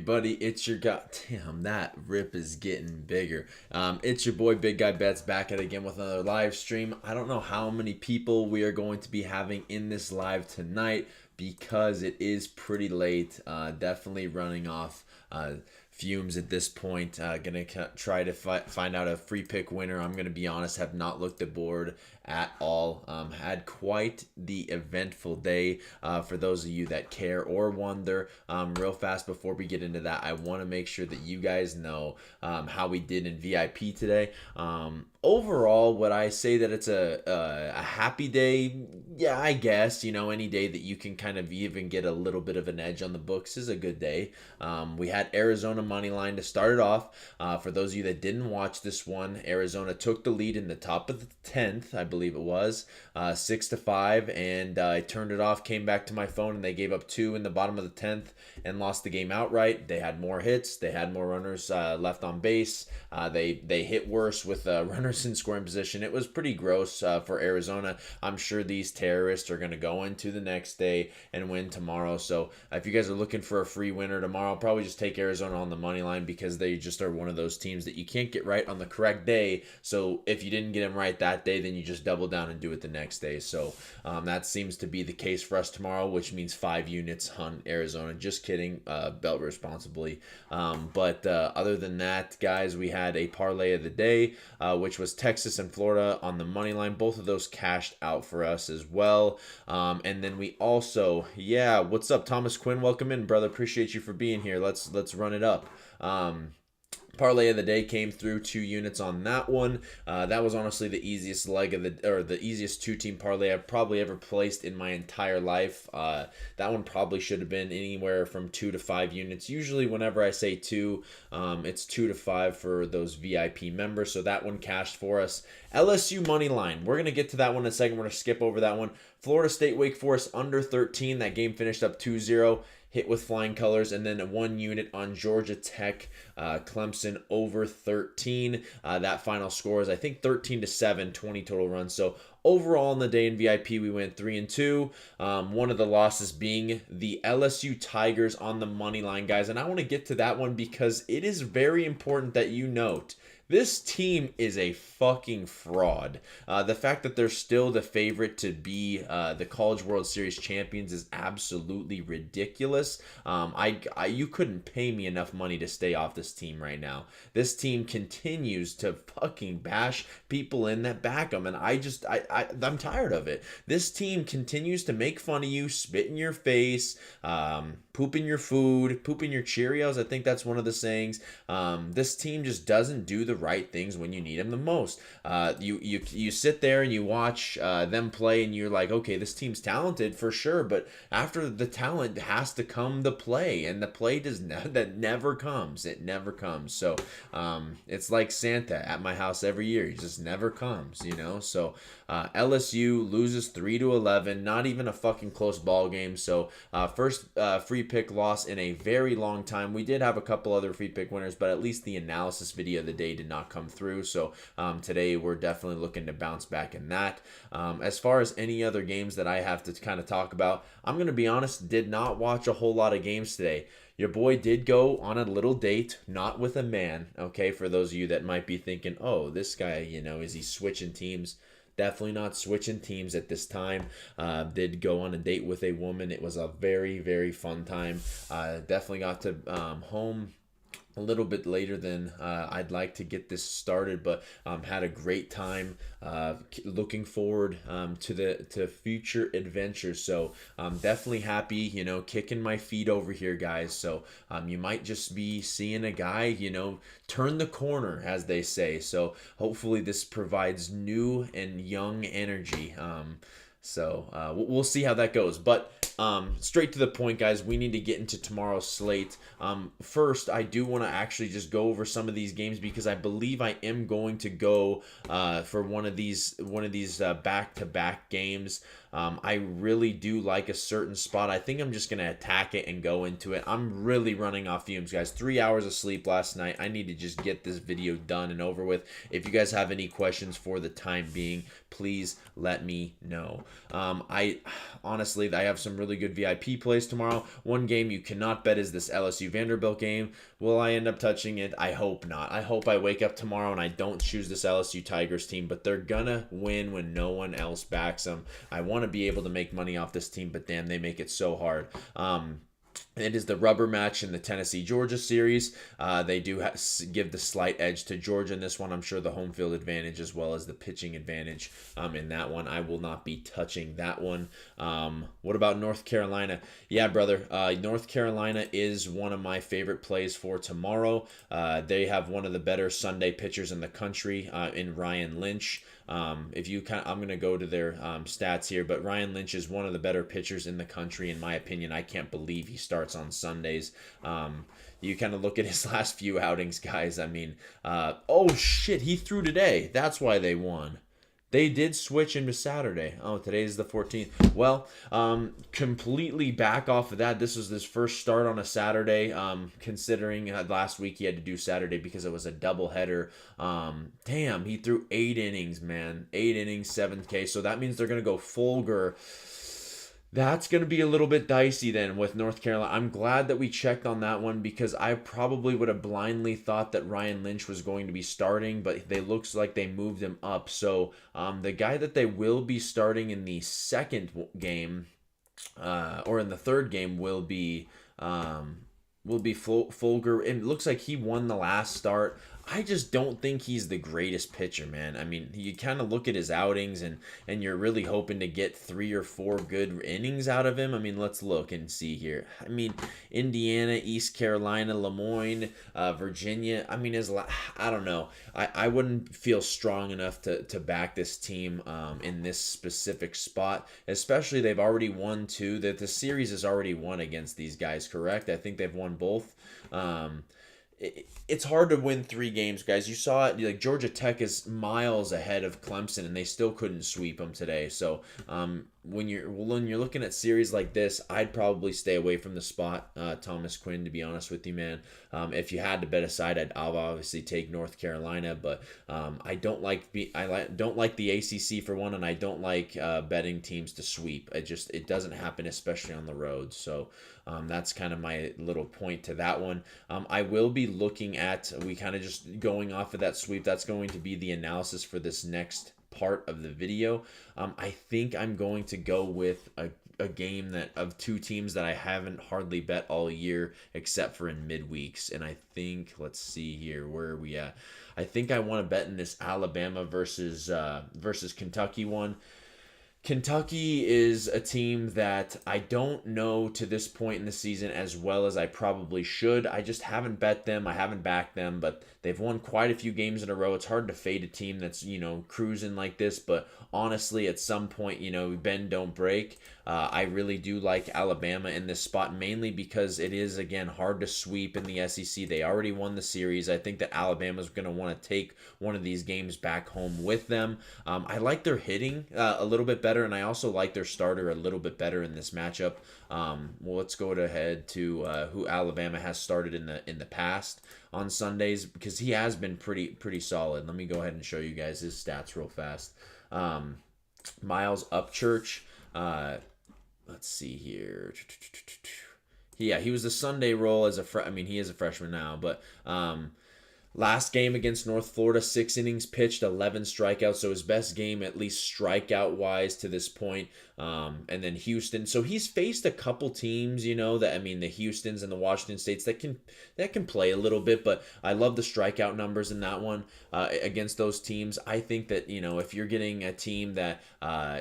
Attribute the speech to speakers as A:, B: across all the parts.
A: everybody, it's your guy. Damn, that rip is getting bigger. It's your boy Big Guy Bets back at it again with another live stream. I don't know how many people we are going to be having in this live tonight because it is pretty late. Definitely running off fumes at this point. Gonna try to find out a free pick winner. I'm gonna be honest, have not looked at board at all. Had quite the eventful day. For those of you that care or wonder, real fast before we get into that, I want to make sure that you guys know how we did in VIP today. Overall, would I say that it's a happy day? Yeah, I guess. You know, any day that you can kind of even get a little bit of an edge on the books is a good day. We had Arizona money line to start it off. For those of you that didn't watch this one, Arizona took the lead in the top of the 10th, I believe it was, 6-5, and I turned it off, came back to my phone, and they gave up 2 in the bottom of the 10th and lost the game outright. They had more hits. They had more runners left on base. They hit worse with runners in scoring position. It was pretty gross for Arizona. I'm sure these terrorists are going to go into the next day and win tomorrow. So if you guys are looking for a free winner tomorrow, I'll probably just take Arizona on the money line because they just are one of those teams that you can't get right on the correct day. So if you didn't get them right that day, then you just double down and do it the next day. So that seems to be the case for us tomorrow, which means 5 units on Arizona. Just kidding. Bet responsibly. But other than that, guys, we had a parlay of the day, which was Texas and Florida on the money line. Both of those cashed out for us as well. And then we also, what's up, Thomas Quinn? Welcome in, brother. Appreciate you for being here. Let's run it up. Parlay of the day came through 2 units on that one. That was honestly the easiest the easiest 2-team parlay I've probably ever placed in my entire life. That one probably should have been anywhere from 2 to 5 units. Usually whenever I say 2, it's 2 to 5 for those VIP members. So that one cashed for us. LSU money line. We're going to get to that one in a second. We're going to skip over that one. Florida State Wake Forest under 13. That game finished up 2-0. Hit with flying colors, and then 1 unit on Georgia Tech, Clemson over 13. That final score is, I think, 13-7, 20 total runs. So overall in the day in VIP, we went 3-2. One of the losses being the LSU Tigers on the money line, guys. And I want to get to that one because it is very important that you note this team is a fucking fraud. The fact that they're still the favorite to be the College World Series champions is absolutely ridiculous. You couldn't pay me enough money to stay off this team right now. This team continues to fucking bash people in that back them, and I'm tired of it. This team continues to make fun of you, spit in your face, poop in your food, poop in your Cheerios. I think that's one of the sayings. This team just doesn't do the right things when you need them the most. You sit there and you watch them play and you're like, okay, this team's talented for sure, but after the talent has to come the play, and the play that never comes. It never comes. So it's like Santa at my house every year. He just never comes, you know. So LSU loses 3-11. Not even a fucking close ball game. So first free pick loss in a very long time. We did have a couple other free pick winners, but at least the analysis video of the day did not come through. So today we're definitely looking to bounce back in that. As far as any other games that I have to kind of talk about, I'm going to be honest, did not watch a whole lot of games today. Your boy did go on a little date, not with a man, okay? For those of you that might be thinking, oh, this guy, you know, is he switching teams? Definitely not switching teams at this time. Did go on a date with a woman. It was a very, very fun time. Definitely got to home a little bit later than I'd like to get this started, but had a great time. Looking forward to future adventures. So I'm definitely happy, you know, kicking my feet over here, guys. So you might just be seeing a guy, you know, turn the corner, as they say. So hopefully this provides new and young energy. So we'll see how that goes. But straight to the point, guys, we need to get into tomorrow's slate. First, I do want to actually just go over some of these games because I believe I am going to go for one of these back-to-back games. I really do like a certain spot. I think I'm just going to attack it and go into it. I'm really running off fumes, guys. 3 hours of sleep last night. I need to just get this video done and over with. If you guys have any questions for the time being, please let me know. I honestly, I have some really good VIP plays tomorrow. One game you cannot bet is this LSU Vanderbilt game. Will I end up touching it? I hope not. I hope I wake up tomorrow and I don't choose this LSU Tigers team, but they're gonna win when no one else backs them. I want to be able to make money off this team, but damn, they make it so hard. It is the rubber match in the Tennessee-Georgia series. They do give the slight edge to Georgia in this one. I'm sure the home field advantage as well as the pitching advantage in that one. I will not be touching that one. What about North Carolina? Yeah, brother. North Carolina is one of my favorite plays for tomorrow. They have one of the better Sunday pitchers in the country in Ryan Lynch. I'm going to go to their stats here, but Ryan Lynch is one of the better pitchers in the country, in my opinion. I can't believe he starts on Sundays. You kind of look at his last few outings, guys. I mean, oh shit, he threw today. That's why they won. They did switch into Saturday. Oh, today's the 14th. Well, completely back off of that. This was his first start on a Saturday, considering last week he had to do Saturday because it was a doubleheader. Damn, he threw 8 innings, man. 8 innings, 7K. So that means they're going to go Folger. That's going to be a little bit dicey then with North Carolina. I'm glad that we checked on that one because I probably would have blindly thought that Ryan Lynch was going to be starting, but they looks like they moved him up. So the guy that they will be starting in the second game or in the third game will be Folger. It looks like he won the last start. I just don't think he's the greatest pitcher, man. I mean, you kind of look at his outings and you're really hoping to get 3 or 4 good innings out of him. I mean, let's look and see here. I mean, Indiana, East Carolina, Lemoyne, Virginia. I mean, I don't know. I wouldn't feel strong enough to back this team in this specific spot, especially they've already won 2. That the series is already won against these guys, correct? I think they've won both. It's hard to win 3 games, guys. You saw it. Like Georgia Tech is miles ahead of Clemson, and they still couldn't sweep them today. So when you're looking at series like this, I'd probably stay away from the spot, Thomas Quinn. To be honest with you, man, if you had to bet a side, I'll obviously take North Carolina, but I don't like the ACC for one, and I don't like betting teams to sweep. It doesn't happen, especially on the road. So that's kind of my little point to that one. I will be looking at, we kind of just going off of that sweep. That's going to be the analysis for this next part of the video. I think I'm going to go with a game that of 2 teams that I haven't hardly bet all year except for in midweeks. And I think, let's see here, where are we at? I think I want to bet in this Alabama versus Kentucky one. Kentucky is a team that I don't know to this point in the season as well as I probably should. I just haven't bet them. I haven't backed them, but they've won quite a few games in a row. It's hard to fade a team that's, cruising like this, but honestly, at some point, bend, don't break. I really do like Alabama in this spot, mainly because it is, again, hard to sweep in the SEC. They already won the series. I think that Alabama's going to want to take one of these games back home with them. I like their hitting a little bit better, and I also like their starter a little bit better in this matchup. Well, let's go ahead to who Alabama has started in the past on Sundays, because he has been pretty solid. Let me go ahead and show you guys his stats real fast. Miles Upchurch. Let's see here. Yeah, he was a Sunday roll as he is a freshman now, but last game against North Florida, 6 innings pitched, 11 strikeouts. So his best game, at least strikeout wise to this point. And then Houston. So he's faced a couple teams, the Houstons and the Washington States that can play a little bit. But I love the strikeout numbers in that one against those teams. I think that if you're getting a team that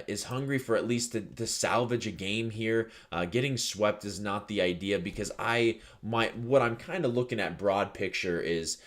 A: is hungry for at least to salvage a game here, getting swept is not the idea, because what I'm kind of looking at broad picture is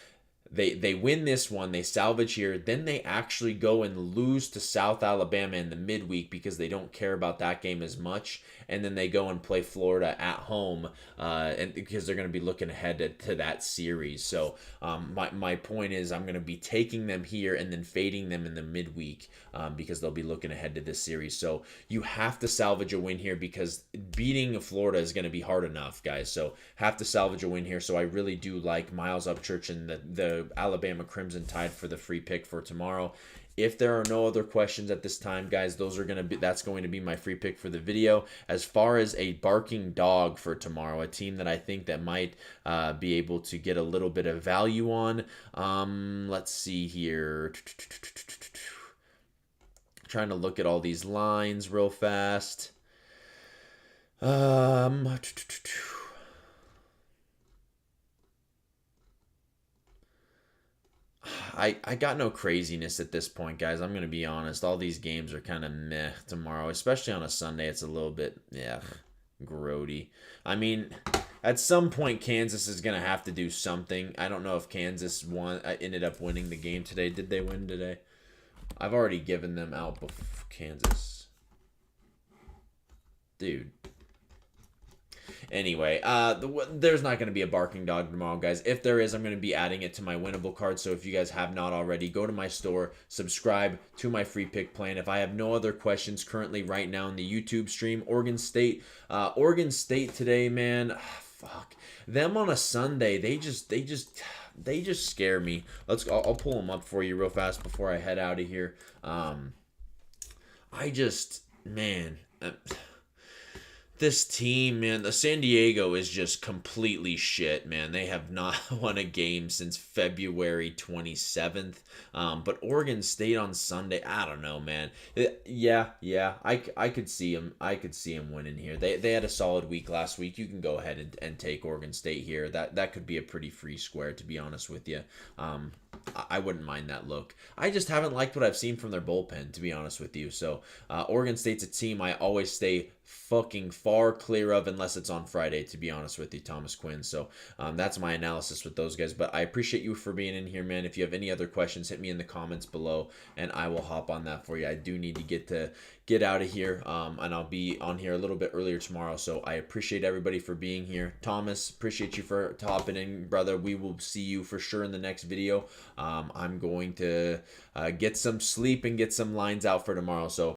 A: They win this one, they salvage here, then they actually go and lose to South Alabama in the midweek because they don't care about that game as much, and then they go and play Florida at home, and because they're going to be looking ahead to that series. So my point is I'm going to be taking them here and then fading them in the midweek, because they'll be looking ahead to this series. So you have to salvage a win here because beating Florida is going to be hard enough, guys. So have to salvage a win here. So I really do like Miles Upchurch and the Alabama Crimson Tide for the free pick for tomorrow. If there are no other questions at this time, guys, that's going to be my free pick for the video. As far as a barking dog for tomorrow, a team that I think that might be able to get a little bit of value on. Let's see here. Trying to look at all these lines real fast. I got no craziness at this point, guys. I'm going to be honest. All these games are kind of meh tomorrow, especially on a Sunday. It's a little bit, grody. I mean, at some point, Kansas is going to have to do something. I don't know if Kansas ended up winning the game today. Did they win today? I've already given them out before Kansas. Dude. Anyway, there's not going to be a barking dog tomorrow, guys. If there is, I'm going to be adding it to my winnable card. So if you guys have not already, go to my store, subscribe to my free pick plan. If I have no other questions currently right now in the YouTube stream, Oregon State today, man, fuck them on a Sunday. They just scare me. I'll pull them up for you real fast before I head out of here. Man. This team, man, the San Diego is just completely shit, man. They have not won a game since February 27th. But Oregon State on Sunday, I don't know, man. I could see them. I could see them winning here. They had a solid week last week. You can go ahead and take Oregon State here. That could be a pretty free square, to be honest with you. I wouldn't mind that look. I just haven't liked what I've seen from their bullpen, to be honest with you. So Oregon State's a team I always stay fucking far clear of unless it's on Friday, to be honest with you, Thomas Quinn. So that's my analysis with those guys. But I appreciate you for being in here, man. If you have any other questions, hit me in the comments below, and I will hop on that for you. I do need to get out of here, and I'll be on here a little bit earlier tomorrow. So I appreciate everybody for being here. Thomas, appreciate you for hopping in, brother. We will see you for sure in the next video. I'm going to get some sleep and get some lines out for tomorrow. So